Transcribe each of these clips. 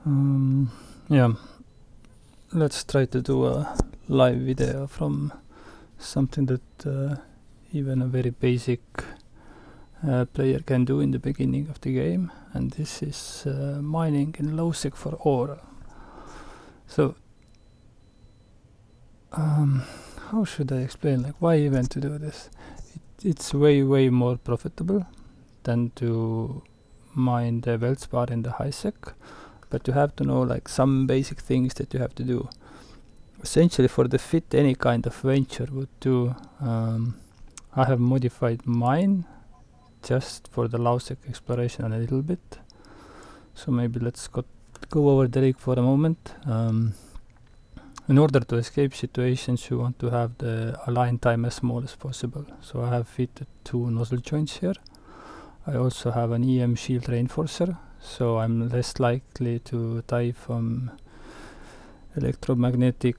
Yeah, let's try to do a live video from something that even a very basic player can do in the beginning of the game, and this is mining in lowsec for ore. So how should I explain, like, why even to do this? It's way more profitable than to mine the Veldspar in the highsec, but you have to know like some basic things that you have to do. Essentially, for the fit any kind of venture would do, I have modified mine just for the lowsec exploration a little bit. So maybe let's go over the rig for a moment. In order to escape situations, you want to have the align time as small as possible. So I have fitted 2 nozzle joints here. I also have an EM shield reinforcer, so I'm less likely to die from electromagnetic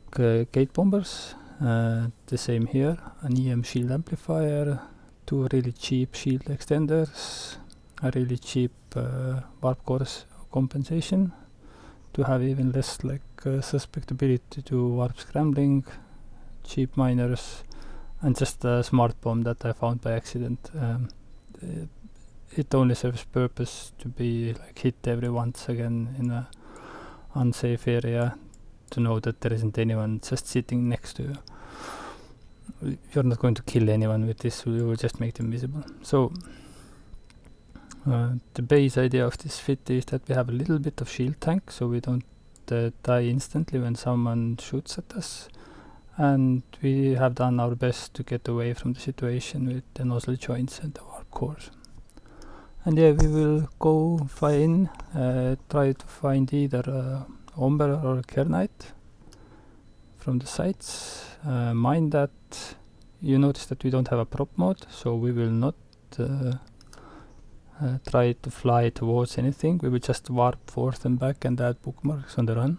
gate bombers. The same here, an EM shield amplifier, 2 really cheap shield extenders, a really cheap warp course compensation to have even less like susceptibility to warp scrambling, cheap miners, and just a smart bomb that I found by accident. It only serves purpose to be like hit every once again in a unsafe area, to know that there isn't anyone just sitting next to you. You're not going to kill anyone with this, you will just make them visible. So the base idea of this fit is that we have a little bit of shield tank, so we don't die instantly when someone shoots at us, and we have done our best to get away from the situation with the nozzle joints and the warp cores. And yeah, we will go fly in, try to find either Omber or Kernite from the sites. Mind that you notice that we don't have a prop mode, so we will not try to fly towards anything. We will just warp forth and back and add bookmarks on the run.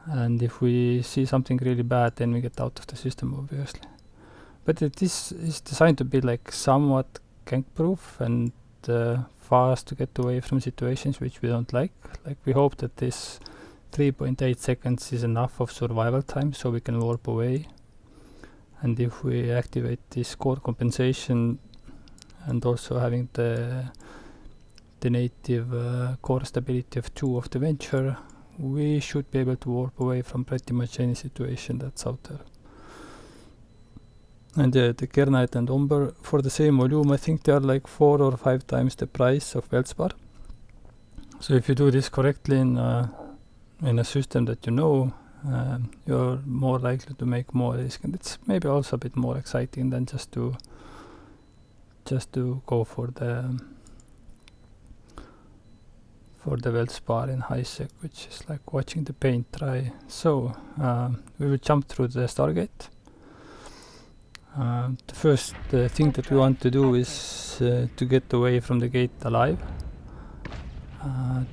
And if we see something really bad, then we get out of the system, obviously. But it is designed to be like somewhat gank proof and fast to get away from situations which we don't like. Like, we hope that this 3.8 seconds is enough of survival time so we can warp away. And if we activate this core compensation and also having the native core stability of 2 of the venture, we should be able to warp away from pretty much any situation that's out there. And the Kernite and Omber, for the same volume, I think they are like 4 or 5 times the price of Veldspar. So if you do this correctly in a system that you know, you're more likely to make more risk, and it's maybe also a bit more exciting than just to go for the Veldspar in highsec, which is like watching the paint dry. So we will jump through the Stargate. The first thing that we want to do is to get away from the gate alive,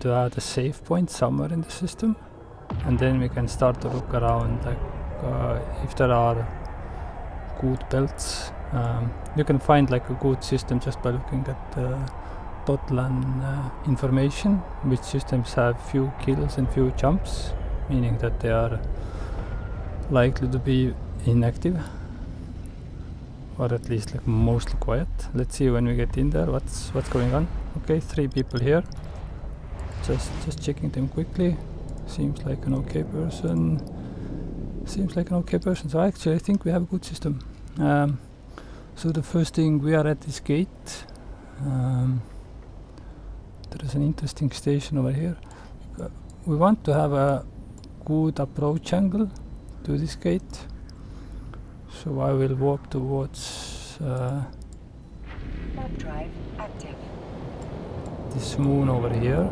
to add a save point somewhere in the system, and then we can start to look around, like if there are good belts. You can find like a good system just by looking at Dotlan information, which systems have few kills and few jumps, meaning that they are likely to be inactive, or at least like mostly quiet. Let's see when we get in there what's going on. Okay, 3 people here. Just checking them quickly. Seems like an okay person. So actually I think we have a good system. So the first thing, we are at this gate. There is an interesting station over here. We want to have a good approach angle to this gate. So I will walk towards drive active. this moon over here.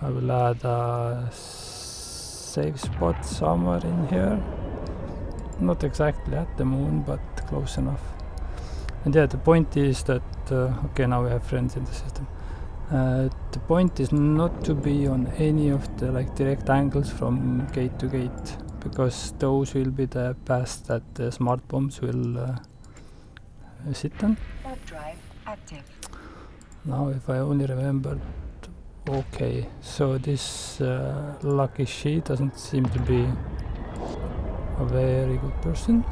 I will add a safe spot somewhere in here. Not exactly at the moon, but close enough. And yeah, the point is that okay, now we have friends in the system. The point is not to be on any of the like direct angles from gate to gate, because those will be the paths that the smart bombs will sit on. Drive active. Now if I only remembered Okay, so this lucky she doesn't seem to be a very good person,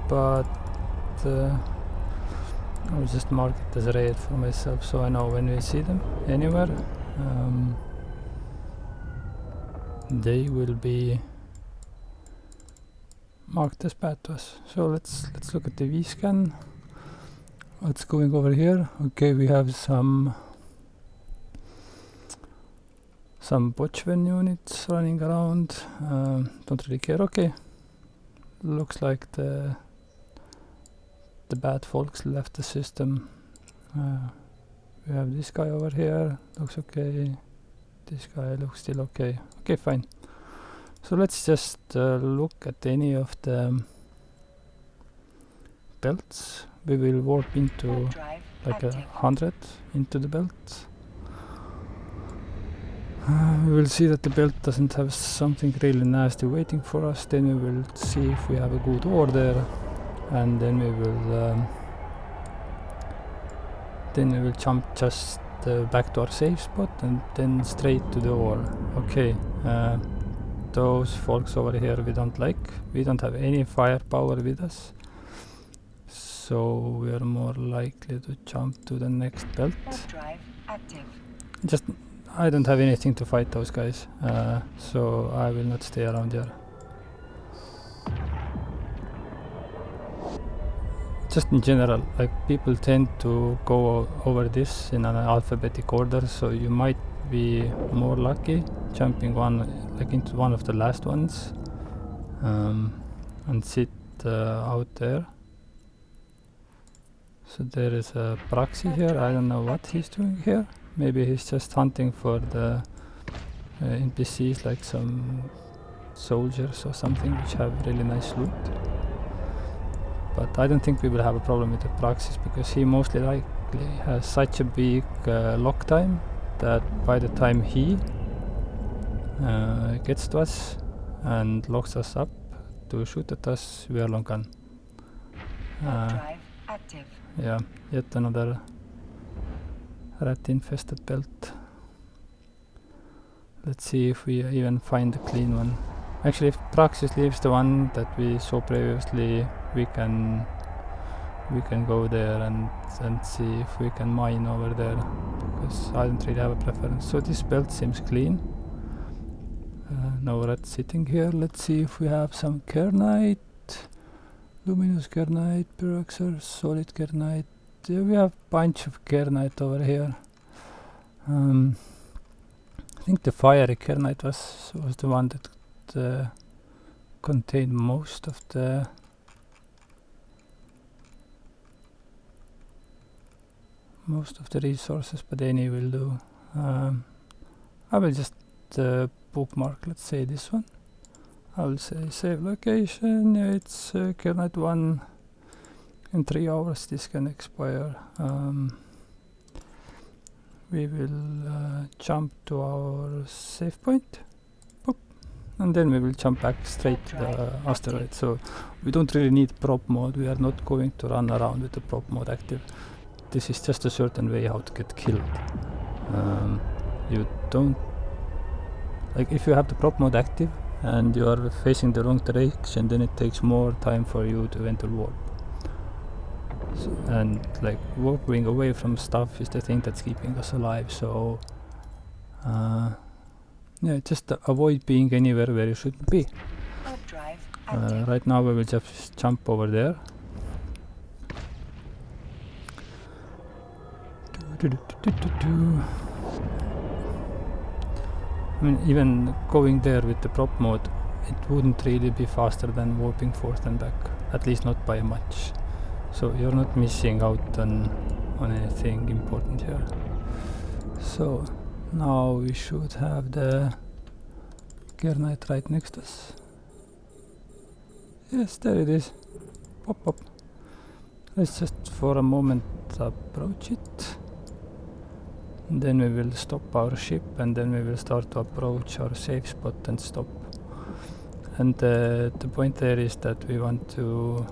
but I'll just mark it as red for myself so I know when we see them anywhere. They will be marked as bad to us. So let's look at the V-scan. What's going over here? Okay, we have some Botchven units running around. Don't really care. Okay, looks like the bad folks left the system. We have this guy over here, looks okay. This guy looks still okay. Okay, fine. So let's just look at any of the belts. We will warp into like 100 into the belt. We will see that the belt doesn't have something really nasty waiting for us. Then we will see if we have a good ore there, and then we will jump just back to our safe spot and then straight to the ore. Okay, those folks over here we don't like. We don't have any firepower with us, so we are more likely to jump to the next belt. Just I don't have anything to fight those guys, so I will not stay around here. Just in general, like people tend to go over this in an alphabetic order, so you might be more lucky jumping into one of the last ones and sit out there. So there is a proxy here. I don't know what he's doing here. Maybe he's just hunting for the NPCs, like some soldiers or something which have really nice loot. But I don't think we will have a problem with the proxies, because he mostly likely has such a big lock time that by the time he gets to us and locks us up to shoot at us, we are long gone. Yeah, yet another rat-infested belt. Let's see if we even find a clean one. Actually, if Praxis leaves the one that we saw previously, we can go there and see if we can mine over there, because I don't really have a preference. So this belt seems clean. No rat sitting here. Let's see if we have some Kernite, luminous Kernite, pyroxer, solid Kernite. Yeah, we have a bunch of Kernite over here. I think the fiery Kernite was the one that contained most of the resources, but any will do. I will just bookmark, let's say this one. I will say save location. Yeah, it's Kernite 1. In 3 hours this can expire. We will jump to our save point. Boop. And then we will jump back straight to the asteroid. So we don't really need prop mode. We are not going to run around with the prop mode active. This is just a certain way how to get killed. You don't, like, if you have the prop mode active and you are facing the wrong direction, then it takes more time for you to enter warp. So, and like warping away from stuff is the thing that's keeping us alive. So yeah, just avoid being anywhere where you shouldn't be. Right now we will just jump over there. I mean, even going there with the prop mode, it wouldn't really be faster than warping forth and back, at least not by much. So you're not missing out on anything important here. So now we should have the Kernite right next to us. Yes, there it is. Pop, pop. Let's just for a moment approach it. And then we will stop our ship, and then we will start to approach our safe spot and stop. And the point there is that we want to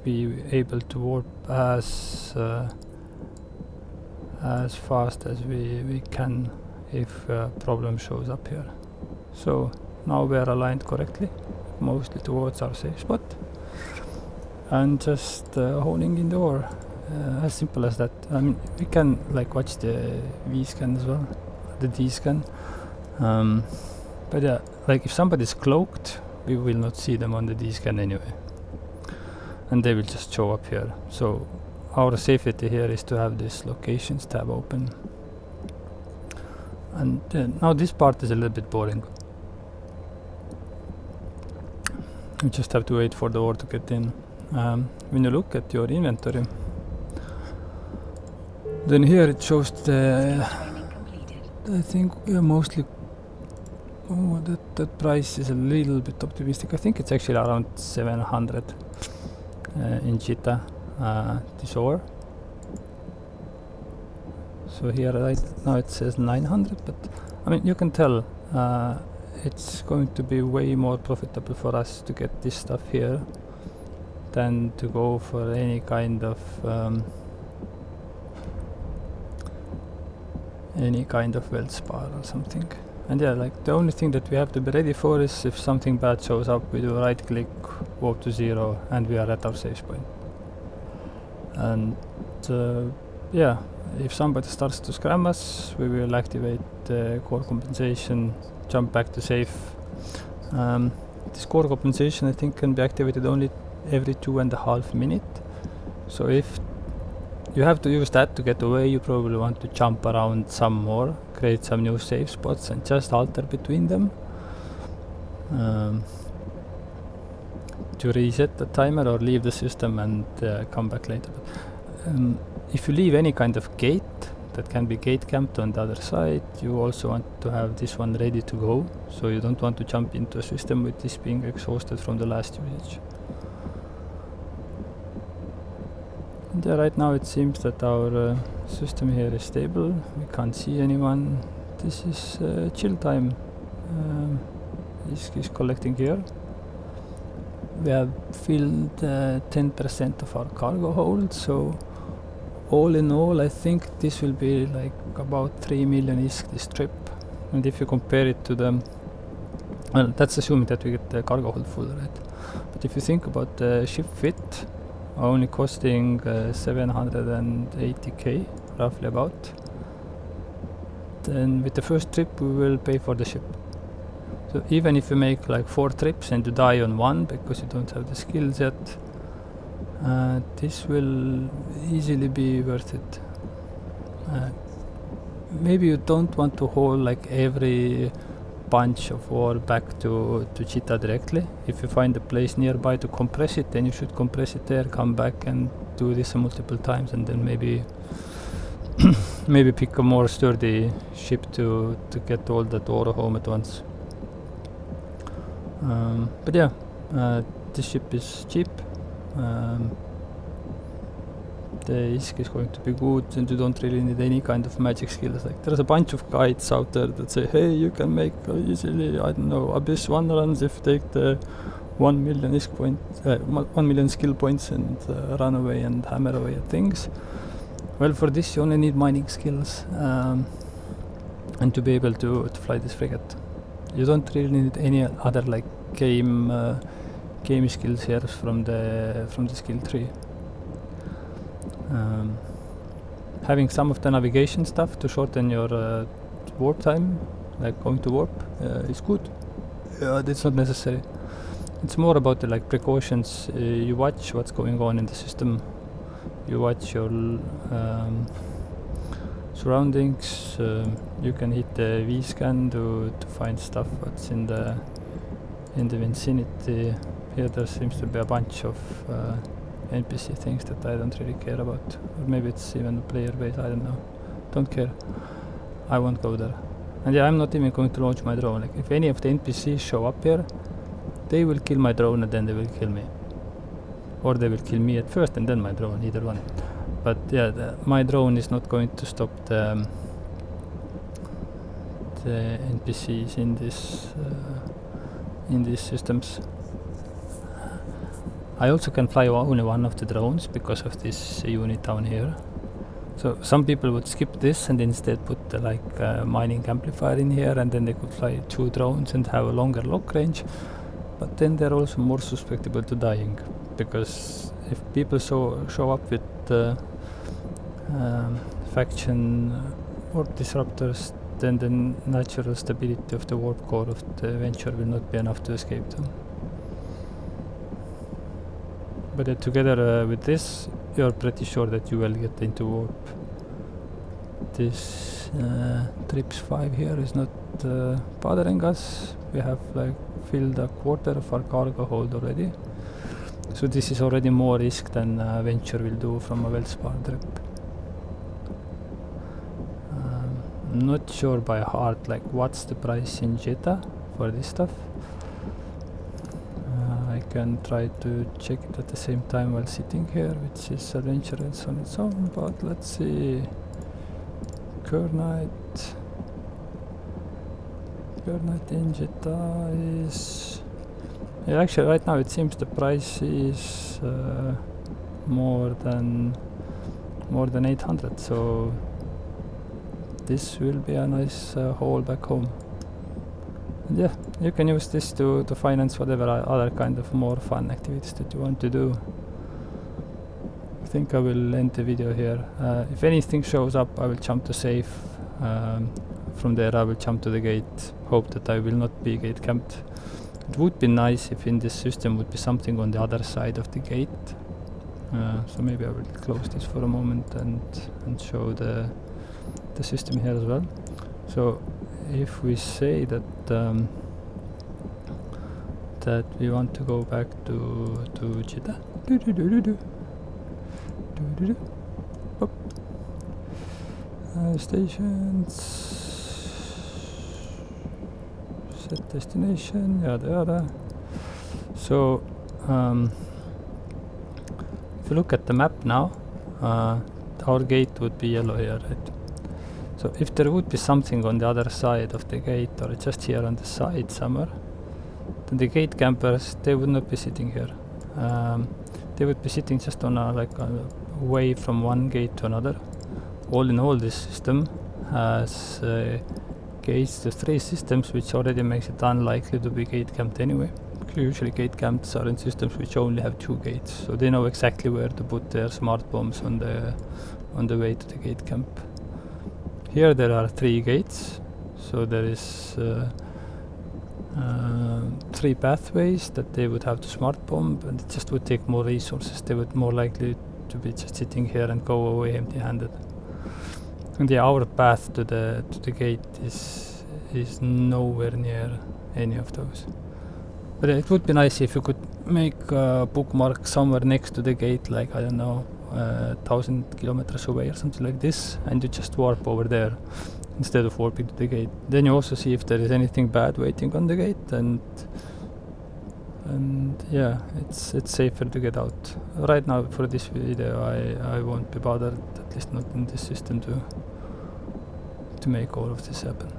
be able to warp as fast as we can if a problem shows up here. So now we are aligned correctly, mostly towards our safe spot, and just honing in the ore. As simple as that. I mean, we can like watch the V scan as well, the D scan. But yeah, like if somebody's cloaked, we will not see them on the D scan anyway, and they will just show up here. So our safety here is to have this locations tab open. And now this part is a little bit boring. You just have to wait for the ore to get in. When you look at your inventory, then here it shows the, I think we are mostly, oh, that price is a little bit optimistic. I think it's actually around 700 in Jita, this ore. So here right now it says 900, but I mean you can tell it's going to be way more profitable for us to get this stuff here than to go for any kind of Weltspar or something. And yeah, like the only thing that we have to be ready for is if something bad shows up, we do right click, warp to 0, and we are at our safe point. And yeah, if somebody starts to scram us, we will activate the core compensation, jump back to safe. This core compensation I think can be activated only every 2.5 minutes. So if you have to use that to get away, you probably want to jump around some more, create some new safe spots and just alter between them to reset the timer or leave the system and come back later. If you leave any kind of gate that can be gate camped on the other side, you also want to have this one ready to go, so you don't want to jump into a system with this being exhausted from the last usage. And right now it seems that our system here is stable, we can't see anyone. This is chill time. Is collecting here. We have filled 10% of our cargo hold, so all in all I think this will be like about 3 million ISK this trip. And if you compare it to the, well, that's assuming that we get the cargo hold full, right? But if you think about the ship fit only costing 780k roughly about, then with the first trip we will pay for the ship. So even if you make like 4 trips and you die on 1 because you don't have the skills yet, this will easily be worth it. Maybe you don't want to haul like every bunch of ore back to Jita directly. If you find a place nearby to compress it, then you should compress it there, come back and do this multiple times, and then maybe maybe pick a more sturdy ship to get all that ore home at once. But yeah, this ship is cheap. The ISK is going to be good, and you don't really need any kind of magic skills. Like there's a bunch of guides out there that say, hey, you can make easily, I don't know, Abyss 1 runs if you take the 1 million ISK point, 1 million skill points and run away and hammer away at things. Well, for this you only need mining skills and to be able to fly this frigate. You don't really need any other like game skills here from the skill tree. Having some of the navigation stuff to shorten your warp time, like going to warp, is good. It's not necessary. It's more about the like precautions. You watch what's going on in the system. You watch your surroundings. You can hit the V scan to find stuff what's in the vicinity. Here there seems to be a bunch of NPC things that I don't really care about. Or maybe it's even a player base, I don't know. Don't care. I won't go there. And yeah, I'm not even going to launch my drone. Like if any of the NPCs show up here, they will kill my drone and then they will kill me. Or they will kill me at first and then my drone, either one. But yeah, my drone is not going to stop the NPCs in these systems. I also can fly only one of the drones because of this unit down here. So some people would skip this and instead put the mining amplifier in here, and then they could fly 2 drones and have a longer lock range. But then they're also more susceptible to dying, because if people show up with faction warp disruptors, then the natural stability of the warp core of the Venture will not be enough to escape them. But together with this, you're pretty sure that you will get into warp. This TRIPS 5 here is not bothering us. We have filled a quarter of our cargo hold already. So this is already more risk than Venture will do from a Welspar trip. I'm not sure by heart what's the price in Jita for this stuff. I can try to check it at the same time while sitting here, which is adventurous on its own, but let's see. Kernite in Jita is... Yeah, actually right now it seems the price is more than 800, so this will be a nice haul back home. And yeah, you can use this to finance whatever other kind of more fun activities that you want to do. I think I will end the video here. If anything shows up, I will jump to safe. From there I will jump to the gate. Hope that I will not be gate camped. It would be nice if in this system would be something on the other side of the gate. So maybe I will close this for a moment and show the system here as well. So if we say that that we want to go back to Jita, stations, set destination, yada yada. So if you look at the map now, our gate would be yellow here, right? So if there would be something on the other side of the gate, or just here on the side somewhere, then the gate campers, they would not be sitting here. They would be sitting just on a way from one gate to another. All in all, this system has gates to 3 systems, which already makes it unlikely to be gate camped anyway. Usually gate camps are in systems which only have 2 gates, so they know exactly where to put their smart bombs on the way to the gate camp. Here there are 3 gates, so there is 3 pathways that they would have to smart bomb, and it just would take more resources. They would more likely to be just sitting here and go away empty-handed. And yeah, our path to the gate is nowhere near any of those. But it would be nice if you could make a bookmark somewhere next to the gate, I don't know, 1,000 kilometers away or something like this, and you just warp over there instead of warping to the gate. Then you also see if there is anything bad waiting on the gate, and yeah, it's safer to get out. Right now for this video I won't be bothered, at least not in this system, to make all of this happen.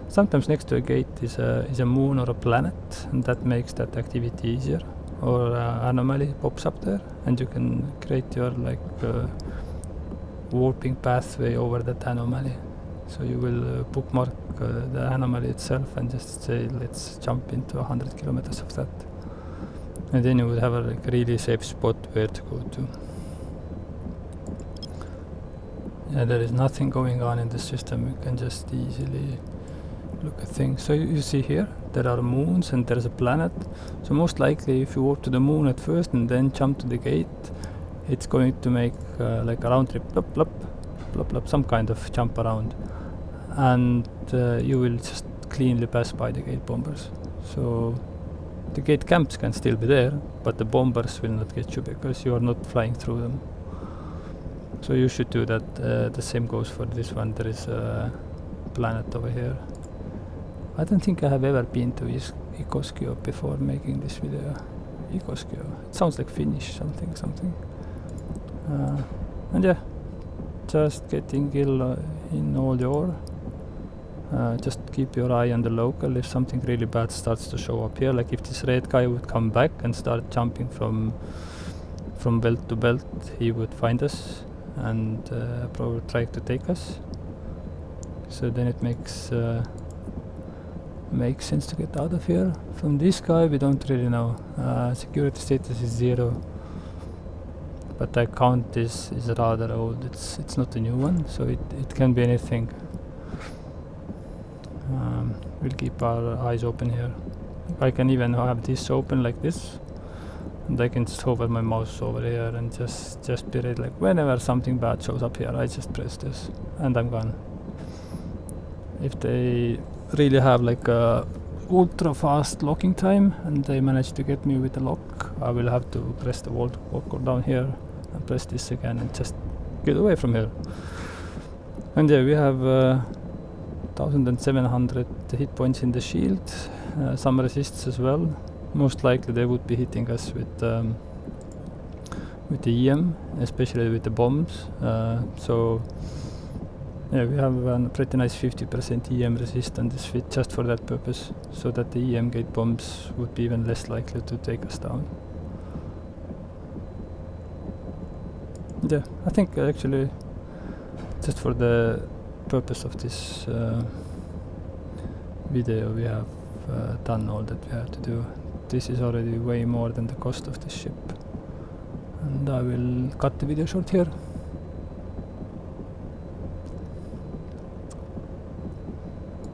Sometimes next to a gate is a moon or a planet, and that makes that activity easier. Or anomaly pops up there, and you can create your warping pathway over that anomaly. So you will bookmark the anomaly itself and just say, let's jump into 100 kilometers of that. And then you would have a really safe spot where to go to. Yeah, there is nothing going on in the system. You can just easily look at things. So you see here, there are moons and there's a planet. So most likely if you warp to the moon at first and then jump to the gate, it's going to make a round trip, plop, plop, plop, plop, some kind of jump around. And you will just cleanly pass by the gate bombers. So the gate camps can still be there, but the bombers will not get you because you are not flying through them. So you should do that. The same goes for this one. There is a planet over here. I don't think I have ever been to Ikoskio before making this video. Ikoskio. It sounds like Finnish, something. And yeah, just getting ill in all your. Just keep your eye on the local. If something really bad starts to show up here, like if this red guy would come back and start jumping from belt to belt, he would find us. and probably try to take us. So then it makes sense to get out of here. From this guy we don't really know. Security status is 0, but the account is rather old. It's not a new one, so it can be anything. We'll keep our eyes open here. I can even have this open like this, and I can just hover my mouse over here and just be ready. Like whenever something bad shows up here, I just press this and I'm gone. If they really have like a ultra fast locking time and they manage to get me with the lock, I will have to press the wall down here and press this again and just get away from here. And yeah, we have 1700 hit points in the shield, some resists as well. Most likely they would be hitting us with the EM, especially with the bombs. So yeah, we have a pretty nice 50% EM resistance fit just for that purpose, so that the EM gate bombs would be even less likely to take us down. Yeah, I think actually just for the purpose of this video we have done all that we have to do. This is already way more than the cost of this ship, and I will cut the video short here.